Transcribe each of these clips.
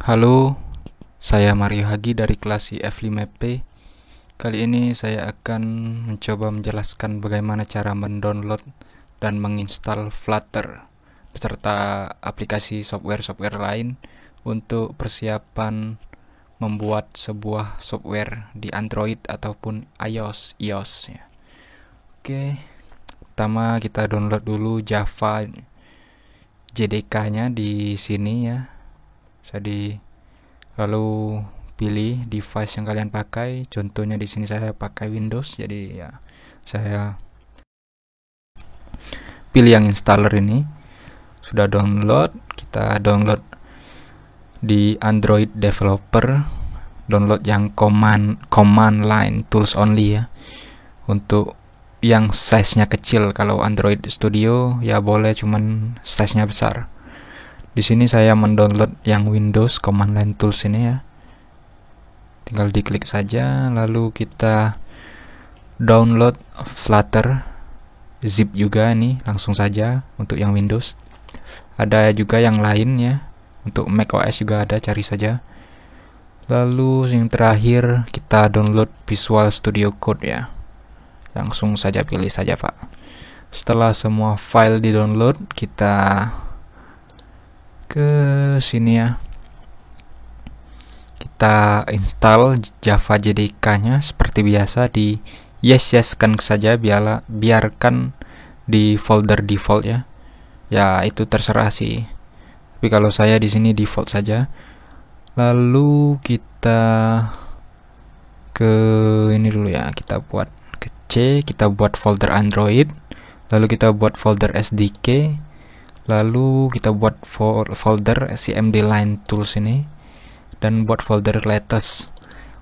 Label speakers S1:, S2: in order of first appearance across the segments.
S1: Halo, saya Mario Hagi dari kelas IF5P. Kali ini saya akan mencoba menjelaskan bagaimana cara mendownload dan menginstal Flutter beserta aplikasi software-software lain untuk persiapan membuat sebuah software di Android ataupun iOS ya. Oke, pertama kita download dulu Java JDK-nya di sini ya. Lalu pilih device yang kalian pakai. Contohnya di sini saya pakai Windows, jadi ya saya pilih yang installer ini. Sudah download, kita download di Android Developer, download yang command line tools only ya. Untuk yang size-nya kecil, kalau Android Studio ya boleh, cuman size-nya besar. Di sini saya mendownload yang Windows command line tools ini ya. Tinggal diklik saja, lalu kita download Flutter zip juga nih, langsung saja untuk yang Windows. Ada juga yang lain ya, untuk macOS juga ada, cari saja. Lalu yang terakhir kita download Visual Studio Code ya. Langsung saja pilih saja Pak. Setelah semua file di-download, kita ke sini ya. Kita install Java JDK-nya seperti biasa, di yes-kan saja, biarkan di folder default ya. Ya itu terserah sih. Tapi kalau saya di sini default saja. Lalu kita ke ini dulu ya, kita buat ke C, kita buat folder Android, lalu kita buat folder SDK, lalu kita buat folder CMD line tools ini, dan buat folder latest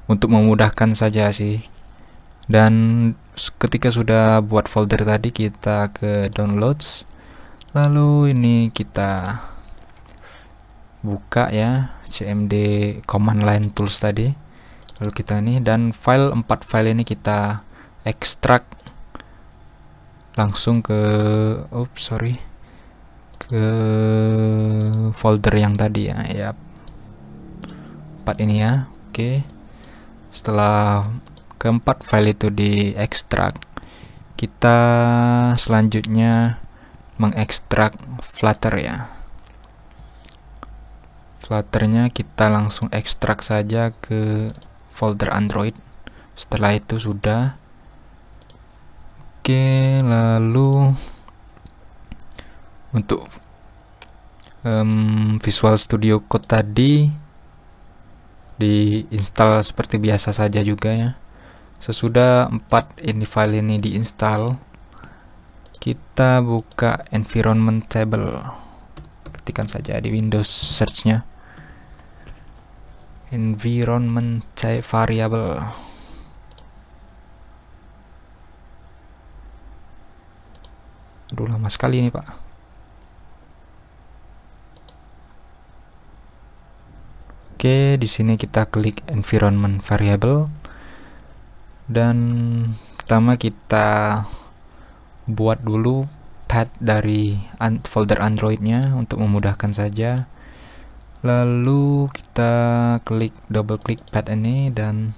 S1: untuk memudahkan saja sih. Dan ketika sudah buat folder tadi, kita ke downloads, lalu ini kita buka ya CMD command line tools tadi, lalu kita ini, dan 4 file ini kita ekstrak langsung ke ke folder yang tadi ya, 4 ini ya. Oke, setelah keempat file itu diekstrak, kita selanjutnya mengekstrak Flutter ya. Flutternya kita langsung ekstrak saja ke folder Android. Setelah itu sudah. Oke, lalu untuk Visual Studio Code tadi diinstal seperti biasa saja juga ya. Sesudah 4 ini file ini diinstal, kita buka environment table. Ketikkan saja di Windows search-nya environment variable. Aduh, lama sekali ini Pak. Oke, di sini kita klik environment variable, dan pertama kita buat dulu path dari folder Android-nya untuk memudahkan saja. Lalu kita double klik path ini, dan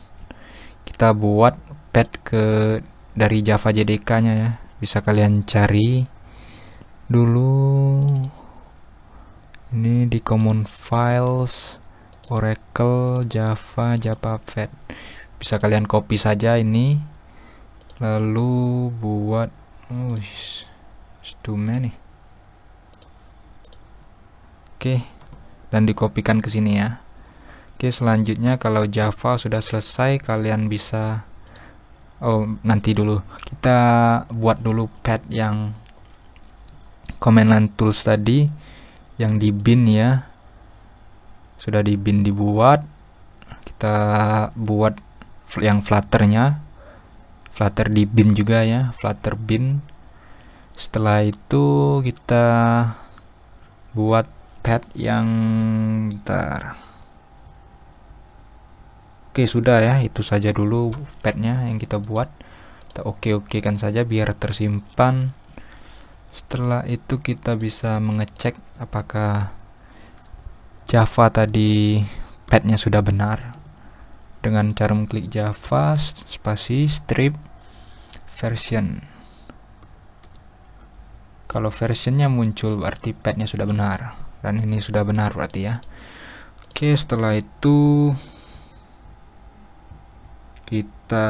S1: kita buat path dari Java JDK-nya ya. Bisa kalian cari dulu ini di common files Oracle Java path. Bisa kalian copy saja ini, lalu buat too many. Oke, dan dikopikan ke sini ya. Oke, selanjutnya kalau Java sudah selesai, kalian bisa nanti dulu kita buat dulu path yang command line tools tadi yang di bin ya. Sudah di bin dibuat, kita buat yang Flutternya, Flutter di bin juga ya, Flutter bin. Setelah itu kita buat path yang Oke, sudah ya, itu saja dulu pathnya yang kita buat. Kita oke kan saja biar tersimpan. Setelah itu kita bisa mengecek apakah Java tadi padnya sudah benar. Dengan cara mengklik Java spasi strip version. Kalau versionnya muncul berarti padnya sudah benar, dan ini sudah benar berarti ya. Oke, setelah itu kita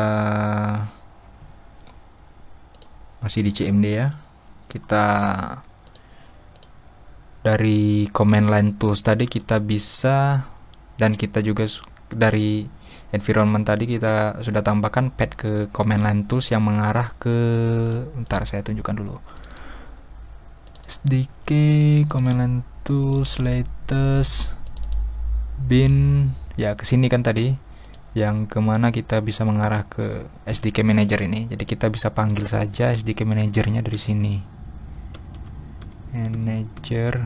S1: masih di CMD ya. Kita dari command line tools tadi kita bisa, dan kita juga dari environment tadi kita sudah tambahkan pad ke command line tools yang mengarah ke, bentar saya tunjukkan dulu, SDK command line tools latest bin ya, kesini kan tadi, yang kemana kita bisa mengarah ke SDK manager ini. Jadi kita bisa panggil saja SDK managernya dari sini, manager,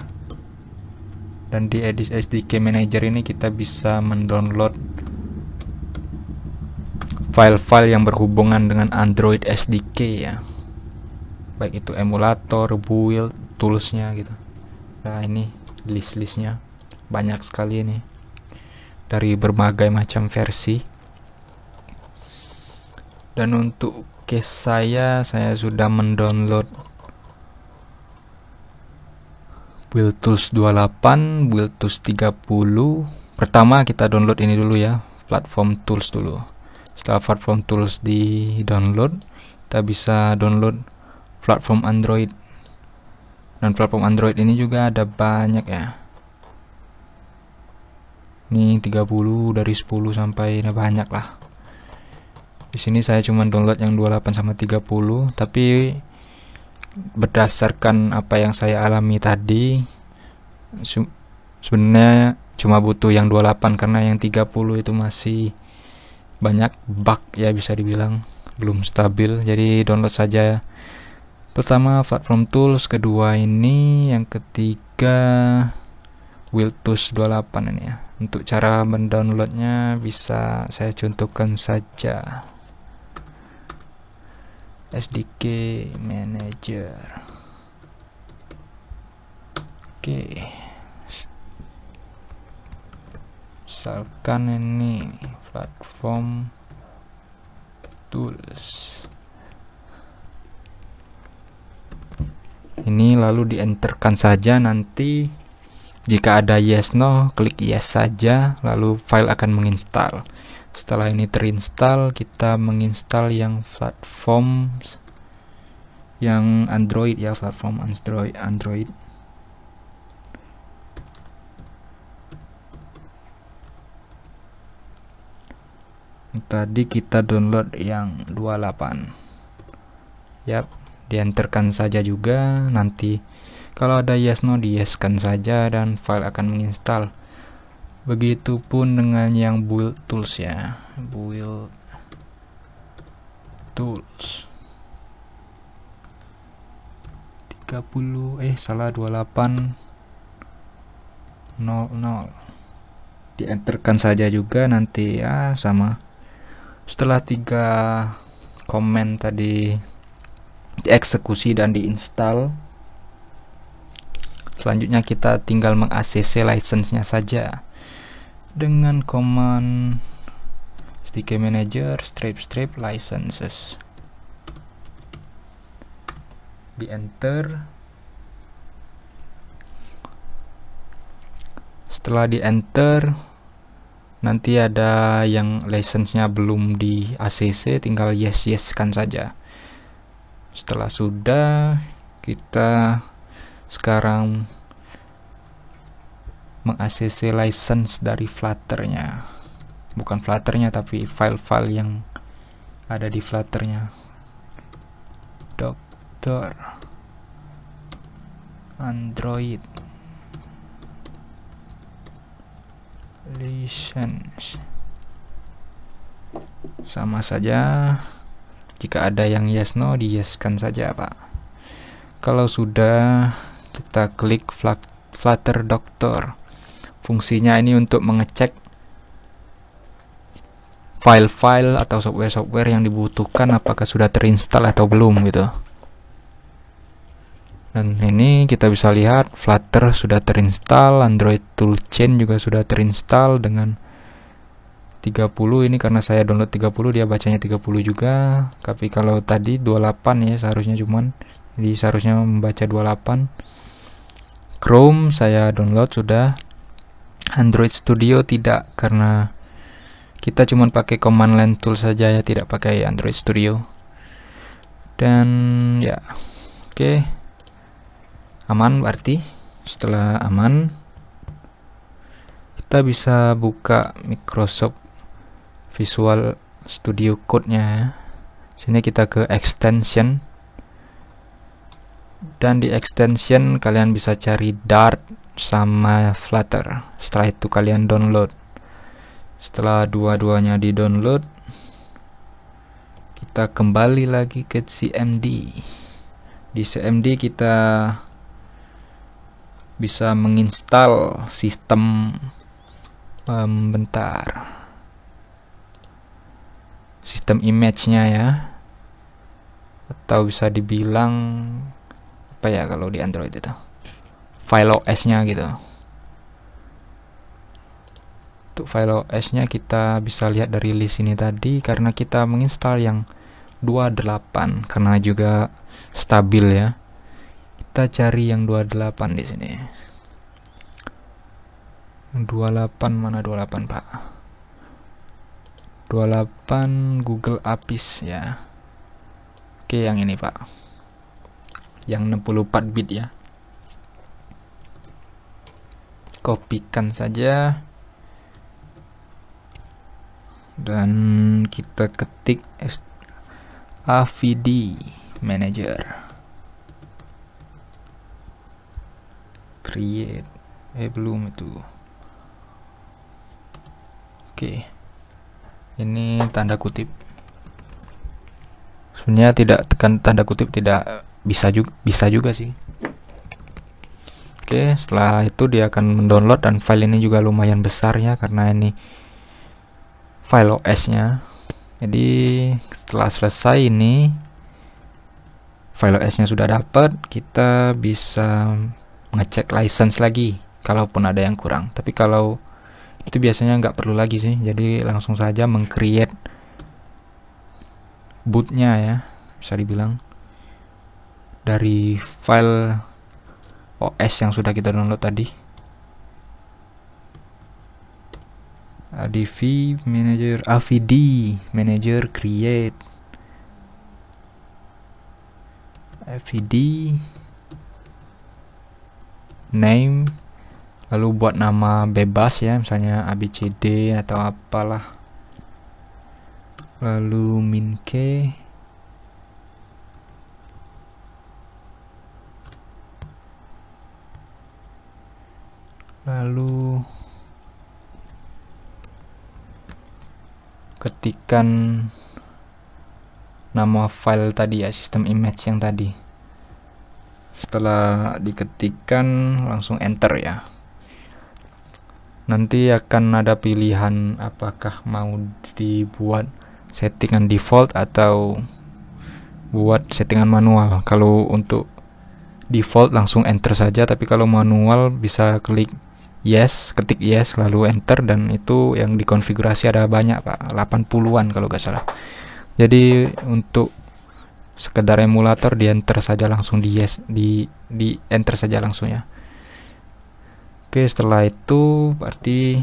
S1: dan di edit SDK manager ini kita bisa mendownload file-file yang berhubungan dengan Android SDK ya, baik itu emulator, build, toolsnya gitu. Nah ini list-listnya banyak sekali ini dari berbagai macam versi. Dan untuk case saya sudah mendownload Build Tools 28, Build Tools 30. Pertama kita download ini dulu ya, Platform Tools dulu. Setelah Platform Tools di download, kita bisa download platform Android. Dan platform Android ini juga ada banyak ya. Ini 30 dari 10 sampai banyak lah. Di sini saya cuma download yang 28 sama 30, tapi berdasarkan apa yang saya alami tadi sebenarnya cuma butuh yang 28 karena yang 30 itu masih banyak bug ya, bisa dibilang belum stabil. Jadi download saja pertama Platform Tools, kedua ini, yang ketiga Build Tools 28 ini ya. Untuk cara mendownloadnya bisa saya contohkan saja, SDK Manager. Oke, misalkan ini Platform Tools ini, lalu dienterkan saja. Nanti jika ada yes no, klik yes saja, lalu file akan menginstal. Setelah ini terinstall, kita menginstal yang platform yang Android ya, platform Android. Tadi kita download yang 28. Yap, dienterkan saja juga. Nanti kalau ada yes no, di yes-kan saja dan file akan menginstal. Begitupun dengan yang Build Tools ya, Build Tools 30 salah 28 00, dienterkan saja juga nanti ya, sama. Setelah 3 komen tadi dieksekusi dan diinstal, selanjutnya kita tinggal meng-acc license-nya saja dengan command SDK Manager strip licenses. Di enter. Setelah di enter, nanti ada yang license-nya belum di ACC, tinggal yes kan saja. Setelah sudah, kita sekarang meng-acc license dari Flutter-nya. Bukan Flutter-nya tapi file-file yang ada di Flutter-nya. Dokter Android license sama saja. Jika ada yang yes no, di yes kan saja Pak. Kalau sudah, kita klik Flutter Doctor. Fungsinya ini untuk mengecek file-file atau software-software yang dibutuhkan apakah sudah terinstall atau belum gitu. Dan ini kita bisa lihat Flutter sudah terinstall, Android Toolchain juga sudah terinstall dengan 30. Ini karena saya download 30, dia bacanya 30 juga. Tapi kalau tadi 28 ya seharusnya, cuman jadi seharusnya membaca 28. Chrome saya download sudah. Android Studio tidak, karena kita cuma pakai command line tool saja ya, tidak pakai Android Studio. Dan ya, oke. Aman berarti. Setelah aman, kita bisa buka Microsoft Visual Studio Code-nya. Sini kita ke extension. Dan di extension kalian bisa cari Dart sama Flutter. Setelah itu kalian download. Setelah dua-duanya di download, kita kembali lagi ke CMD. Di CMD kita bisa menginstal sistem sistem image-nya ya, atau bisa dibilang apa ya kalau di Android itu, file OS-nya gitu. Untuk file OS-nya kita bisa lihat dari list ini tadi, karena kita menginstal yang 28 karena juga stabil ya. Kita cari yang 28 di sini. 28 mana 28, Pak? 28 Google APIS ya. Oke, yang ini, Pak. Yang 64 bit ya. Kopikan saja. Dan kita ketik AVD Manager. Create. Belum itu. Oke. Ini tanda kutip. Sebenarnya tidak tekan tanda kutip, tidak bisa juga sih. Oke, setelah itu dia akan mendownload, dan file ini juga lumayan besar ya, karena ini file OS-nya. Jadi setelah selesai ini file OS-nya sudah dapat, kita bisa ngecek license lagi kalaupun ada yang kurang. Tapi kalau itu biasanya nggak perlu lagi sih, jadi langsung saja meng-create bootnya ya, bisa dibilang dari file OS yang sudah kita download tadi. AVD Manager create AVD name, lalu buat nama bebas ya, misalnya ABCD atau apalah, lalu minke, lalu ketikan nama file tadi ya, sistem image yang tadi. Setelah diketikkan langsung enter ya. Nanti akan ada pilihan apakah mau dibuat settingan default atau buat settingan manual. Kalau untuk default langsung enter saja, tapi kalau manual bisa klik yes, ketik yes lalu enter, dan itu yang dikonfigurasi ada banyak Pak, 80-an kalau gak salah. Jadi untuk sekedar emulator di enter saja langsung, di yes, di enter saja langsung ya. Oke, setelah itu berarti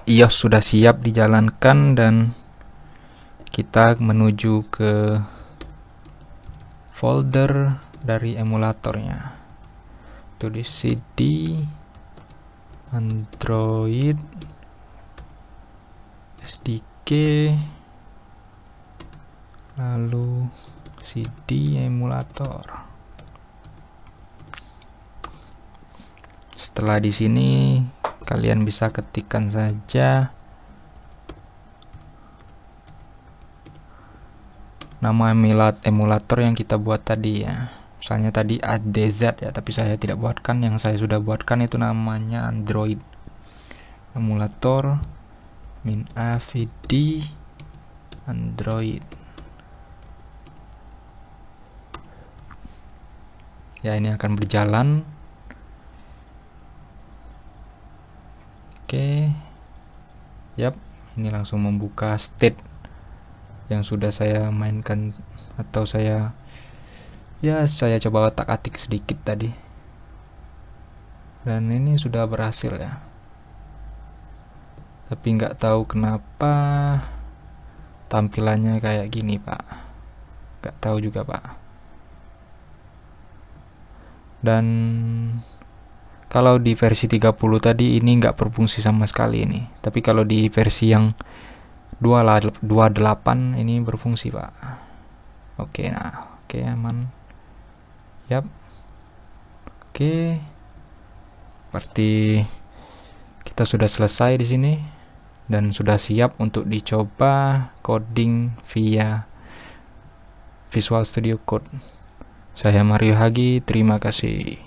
S1: iOS sudah siap dijalankan, dan kita menuju ke folder dari emulatornya. Itu di CD Android SDK, lalu CD emulator. Setelah di sini kalian bisa ketikkan saja nama emulator yang kita buat tadi ya. Misalnya tadi ADZ ya, tapi saya tidak buatkan. Yang saya sudah buatkan itu namanya Android emulator -avd Android. Ya, ini akan berjalan. Oke. Yap, ini langsung membuka state yang sudah saya mainkan atau saya coba otak-atik sedikit tadi. Dan ini sudah berhasil ya. Tapi nggak tahu kenapa tampilannya kayak gini, Pak. Nggak tahu juga, Pak. Dan kalau di versi 30 tadi ini nggak berfungsi sama sekali ini. Tapi kalau di versi yang 28 ini berfungsi, Pak. Oke, aman. Yap. Oke. Berarti kita sudah selesai di sini dan sudah siap untuk dicoba coding via Visual Studio Code. Saya Mario Hagi, terima kasih.